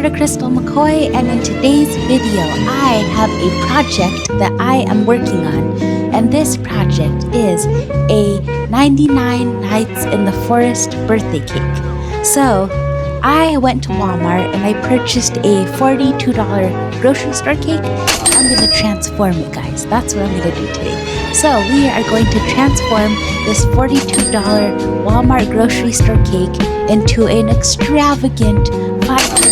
Florida Crystal McCoy, and in today's video I have a project that I am working on, and this project is a 99 Nights in the Forest birthday cake. So I went to Walmart and I purchased a $42 grocery store cake. I'm going to transform it, guys. That's what I'm going to do today. So we are going to transform this $42 Walmart grocery store cake into an extravagant $500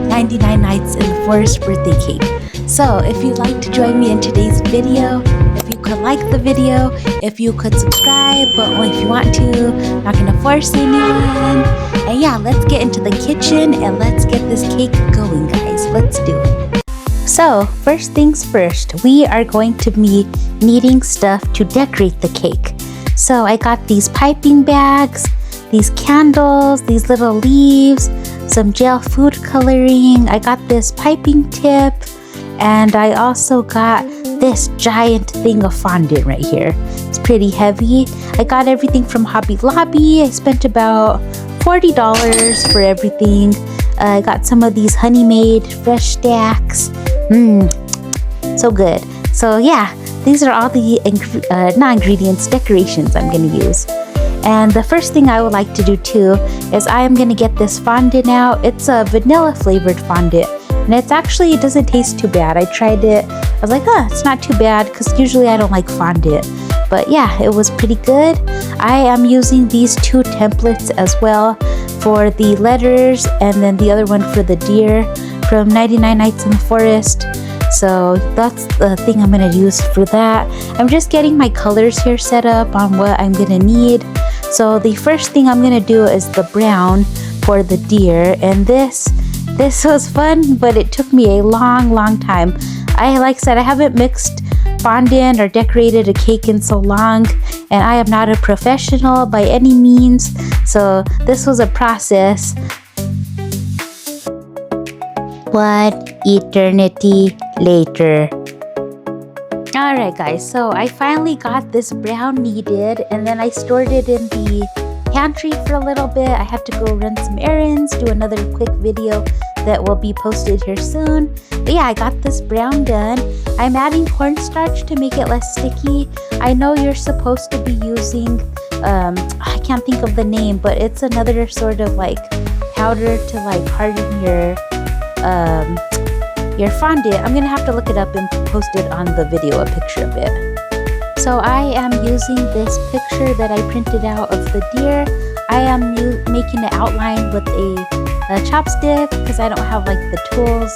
99 Nights in the Forest birthday cake. So if you'd like to join me in today's video, if you could like the video, if you could subscribe, but only if you want to, not gonna force anyone. And yeah, let's get into the kitchen and let's get this cake going, guys. Let's do it. So first things first, we are going to be needing stuff to decorate the cake. So I got these piping bags, these candles, these little leaves, some gel food coloring. I got this piping tip, and I also got this giant thing of fondant right here. It's pretty heavy. I got everything from Hobby Lobby. I spent about $40 for everything. I got some of these Honey Made fresh stacks. So good. So yeah, these are all the not ingredients, decorations I'm gonna use. And the first thing I would like to do too is I am gonna get this fondant out. It's a vanilla flavored fondant, and it doesn't taste too bad. I tried it. I was like, it's not too bad, because usually I don't like fondant. But yeah, it was pretty good. I am using these two templates as well for the letters, and then the other one for the deer from 99 Nights in the Forest. So that's the thing I'm gonna use for that. I'm just getting my colors here set up on what I'm gonna need. So the first thing I'm gonna do is the brown for the deer, and this was fun, but it took me a long time. Like I said, I haven't mixed fondant or decorated a cake in so long, and I am not a professional by any means, so this was a process. One eternity later. Alright guys, so I finally got this brown kneaded, and then I stored it in the pantry for a little bit. I had to go run some errands, do another quick video that will be posted here soon. But yeah, I got this brown done. I'm adding cornstarch to make it less sticky. I know you're supposed to be using, I can't think of the name, but it's another sort of like powder to like harden your fondant. I'm gonna have to look it up and post it on the video, a picture of it. So I am using this picture that I printed out of the deer. I am making an outline with a chopstick because I don't have like the tools.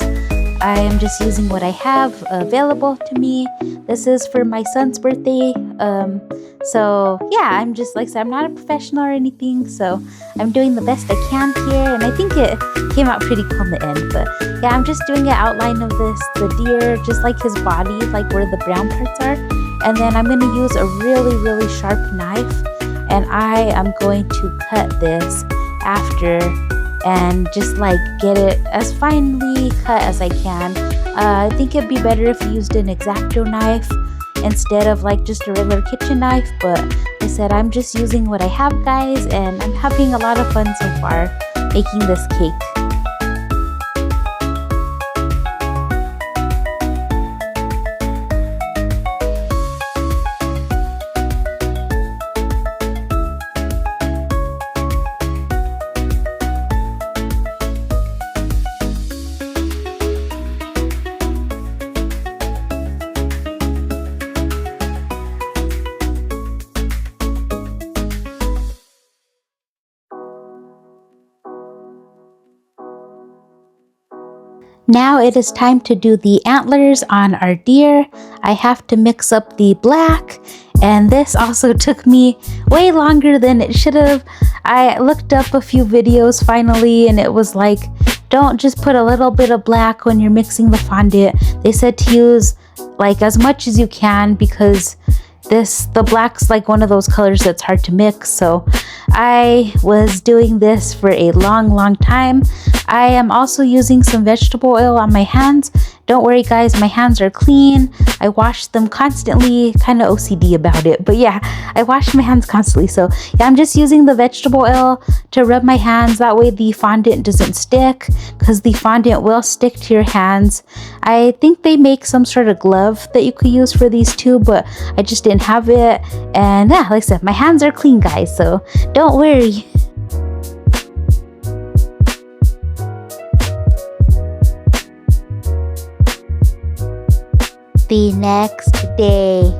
I am just using what I have available to me. This is for my son's birthday. So yeah, I'm just, like I said, I'm not a professional or anything, so I'm doing the best I can here, and I think it came out pretty cool in the end. But yeah, I'm just doing an outline of the deer, just like his body, like where the brown parts are. And then I'm going to use a really sharp knife, and I am going to cut this after and just like get it as finely cut as I can. I think it'd be better if you used an X-Acto knife instead of like just a regular kitchen knife, but like I said, I'm just using what I have, guys, and I'm having a lot of fun so far making this cake. Now it is time to do the antlers on our deer. I have to mix up the black, and this also took me way longer than it should have. I looked up a few videos finally, and it was like, don't just put a little bit of black when you're mixing the fondant. They said to use like as much as you can, because the black's like one of those colors that's hard to mix. So I was doing this for a long time. I am also using some vegetable oil on my hands don't worry guys, my hands are clean. I wash them constantly, kind of OCD about it, but yeah, I wash my hands constantly. So yeah, I'm just using the vegetable oil to rub my hands. That way the fondant doesn't stick, because the fondant will stick to your hands. I think they make some sort of glove that you could use for these too, but I just didn't have it. And yeah, like I said, my hands are clean guys, so don't worry. The next day.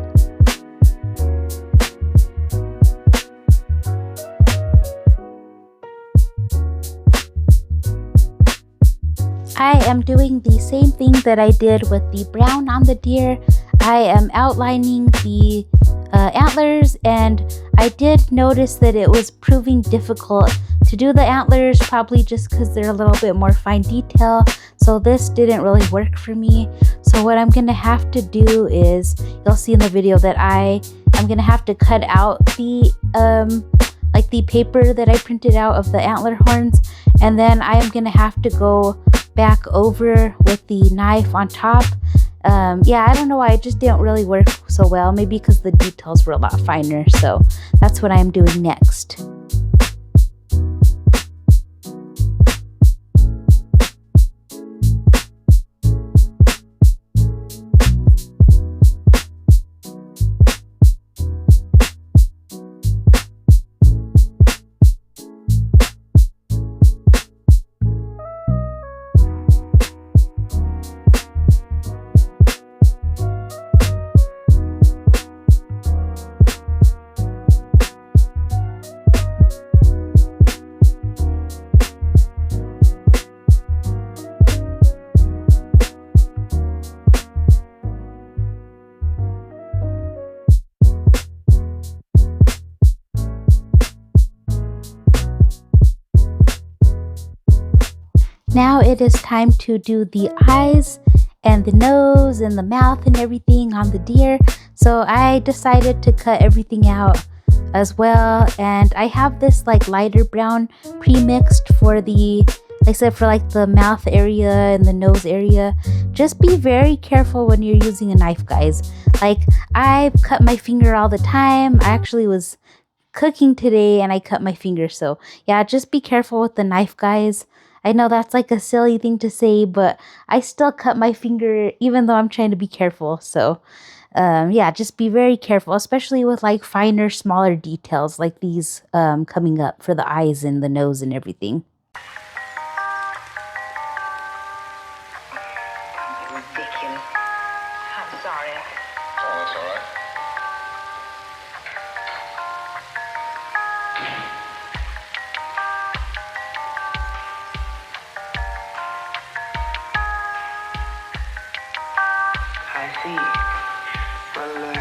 I am doing the same thing that I did with the brown on the deer. I am outlining the antlers, and I did notice that it was proving difficult to do the antlers, probably just because they're a little bit more fine detail. So this didn't really work for me. So what I'm gonna have to do is, you'll see in the video that I'm gonna have to cut out the like the paper that I printed out of the antler horns, and then I am gonna have to go back over with the knife on top. Yeah, I don't know why it just didn't really work so well. Maybe because the details were a lot finer. So that's what I'm doing next. Now it is time to do the eyes and the nose and the mouth and everything on the deer. So I decided to cut everything out as well. And I have this like lighter brown pre-mixed for the, like I said, for like the mouth area and the nose area. Just be very careful when you're using a knife, guys. Like, I cut my finger all the time. I actually was cooking today and I cut my finger. So yeah, just be careful with the knife, guys. I know that's like a silly thing to say, but I still cut my finger even though I'm trying to be careful. So yeah, just be very careful, especially with like finer, smaller details like these coming up for the eyes and the nose and everything. Ridiculous. I'm sorry. Oh, that's all right. I see. Well,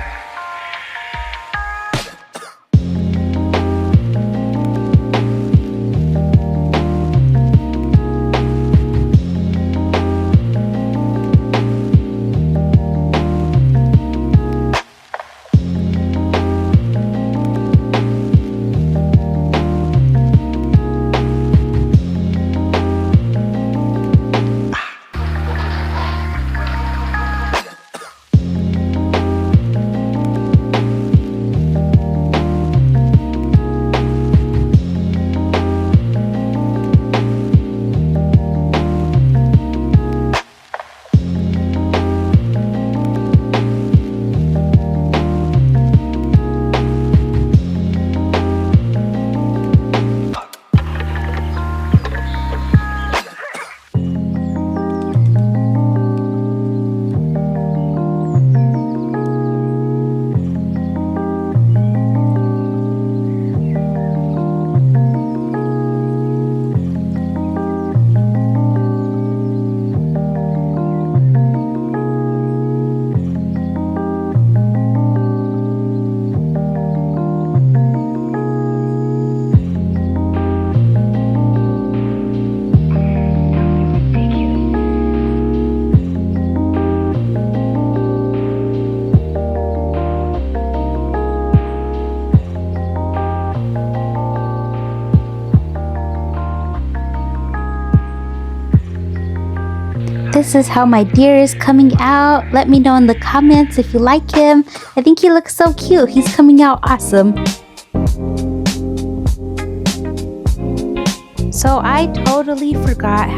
This is how my deer is coming out. Let me know in the comments if you like him. I think he looks so cute. He's coming out awesome. So I totally forgot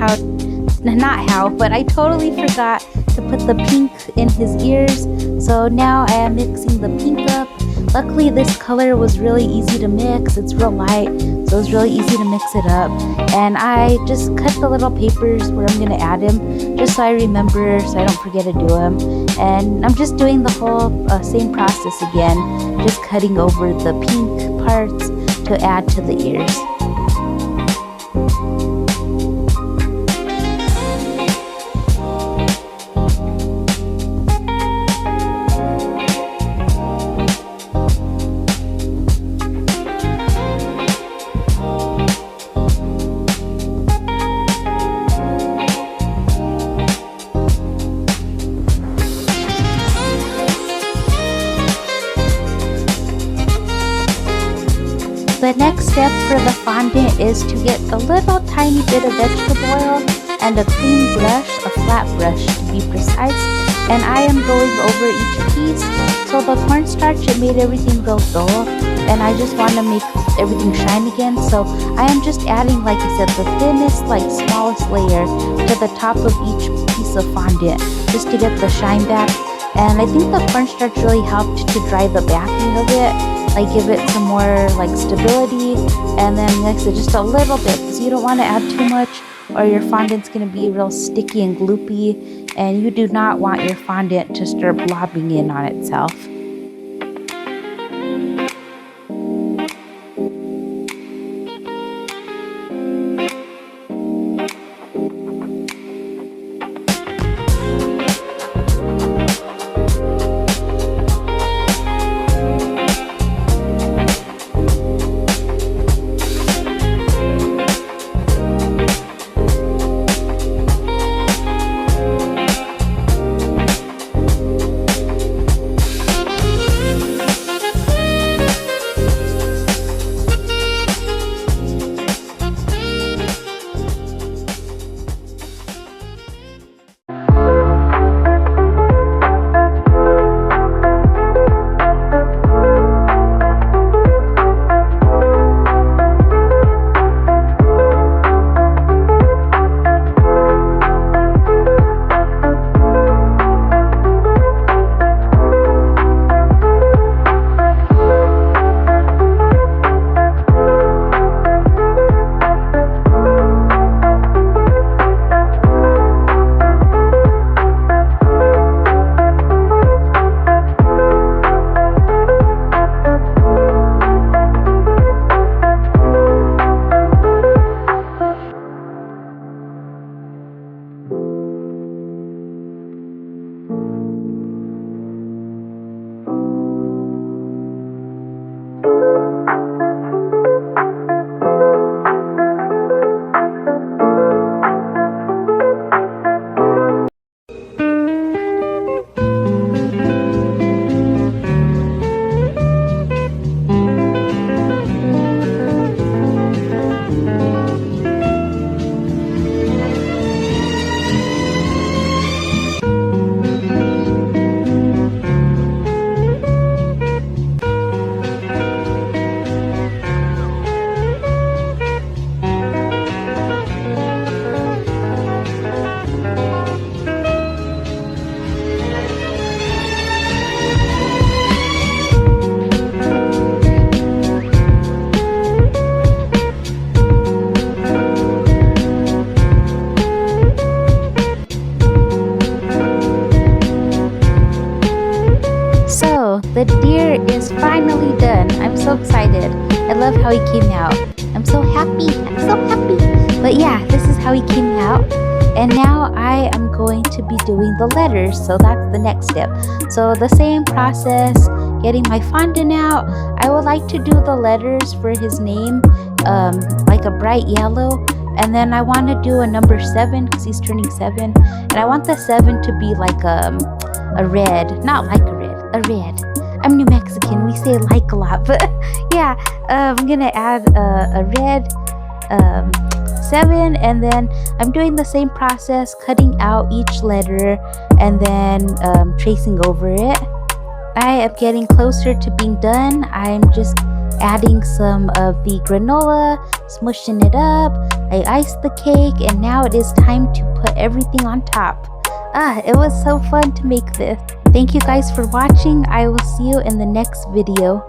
I totally forgot to put the pink in his ears. So now I am mixing the pink up. Luckily this color was really easy to mix. It's real light, so it's really easy to mix it up. And I just cut the little papers where I'm gonna add him, just so I remember, so I don't forget to do them. And I'm just doing the whole same process again, just cutting over the pink parts to add to the ears. The next step for the fondant is to get a little tiny bit of vegetable oil and a clean brush, a flat brush to be precise, and I am going over each piece. So the cornstarch, it made everything real dull, and I just want to make everything shine again. So I am just adding, like I said, the thinnest, smallest layer to the top of each piece of fondant, just to get the shine back. And I think the cornstarch really helped to dry the backing of it, give it some more stability. And then next, just a little bit, because you don't want to add too much or your fondant's going to be real sticky and gloopy, and you do not want your fondant to start blobbing in on itself. The deer is finally done. I'm so excited. I love how he came out. I'm so happy. But yeah, this is how he came out. And now I am going to be doing the letters. So that's the next step. So the same process, getting my fondant out. I would like to do the letters for his name, like a bright yellow. And then I want to do a number 7 because he's turning 7. And I want the 7 to be like a red, not like a red. I'm New Mexican, we say like a lot, but yeah, I'm gonna add a red 7, and then I'm doing the same process, cutting out each letter and then tracing over it. I am getting closer to being done. I'm just adding some of the granola, smushing it up. I iced the cake, and now it is time to put everything on top. It was so fun to make this. Thank you guys for watching. I will see you in the next video.